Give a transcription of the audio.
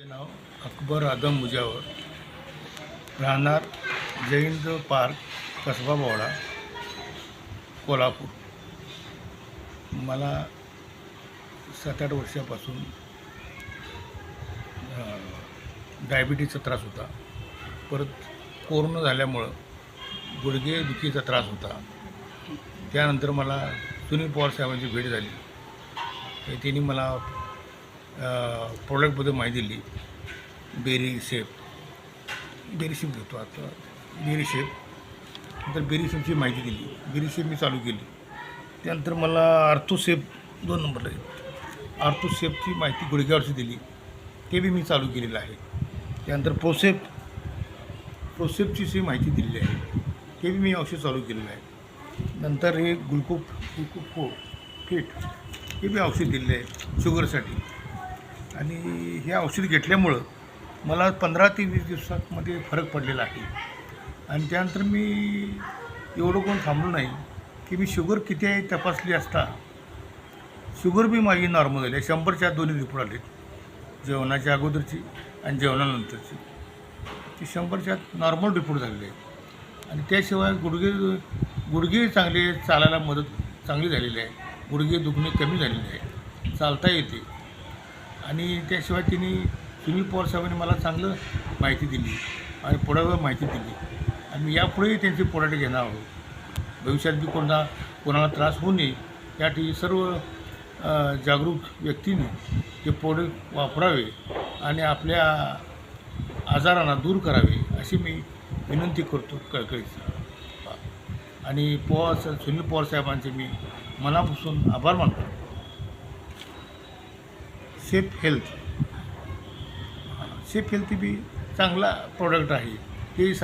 माझे नाव अकबर आदम मुजावर, राहणार जैन पार्क, कसबा बोवडा, कोल्हापूर. मला 7-8 वर्षापासून डायबिटीजचा त्रास होता. परत कोरोना झाल्यामुळं गुडघेदुखीचा त्रास होता. त्यानंतर मला सुनील पवार साहेबांची भेट झाली. त्यांनी मला प्रोडक्टबद्दल माहिती दिली. बेरीशेप घेतो आता. नंतर बेरीशेपची माहिती दिली. बेरीशेप मी चालू केली. त्यानंतर मला आर्थोसेप 2 नंबरला येईल. आर्थोसेपची माहिती गुडघ्यावरची दिली, ते बी मी चालू केलेलं आहे. त्यानंतर प्रोसेपची जी माहिती दिलेली आहे, ते बी मी औषध चालू केलेलं आहे. नंतर हे ग्लुकोफिट हे बी औषध दिलेलं आहे शुगरसाठी. आणि हे औषध घेतल्यामुळं मला 15 ते 20 दिवसांमध्ये फरक पडलेला आहे. आणि त्यानंतर मी एवढं कोण थांबलो नाही की मी शुगर किती आहे तपासली असता शुगर बी माझी नॉर्मल झाली आहे. 100च्या दोन्ही रिपोर्ट आले, जेवणाच्या अगोदरची आणि जेवणानंतरची. ती 100च्या नॉर्मल रिपोर्ट झालेले आहेत. आणि त्याशिवाय गुडघे चांगले, चालायला मदत चांगली झालेली आहे. गुडघे दुखणे कमी झालेले आहे, चालता येते. आणि त्याशिवाय तिने सुनील पवार साहेबांनी मला चांगलं माहिती दिली आणि पुढावर माहिती दिली. आणि मी यापुढेही त्यांचे प्रोडक्ट घेणार आहोत. भविष्यात बी कोणाला त्रास होऊ नये यासाठी सर्व जागरूक व्यक्तींनी ते प्रोडक्ट वापरावे आणि आपल्या आजारांना दूर करावे अशी मी विनंती करतो कळकळीची. आणि सुनील पवार साहेबांचे मी मनापासून आभार मानतो. सेफ हेल्थ बी चांगला प्रोडक्ट आहे. ते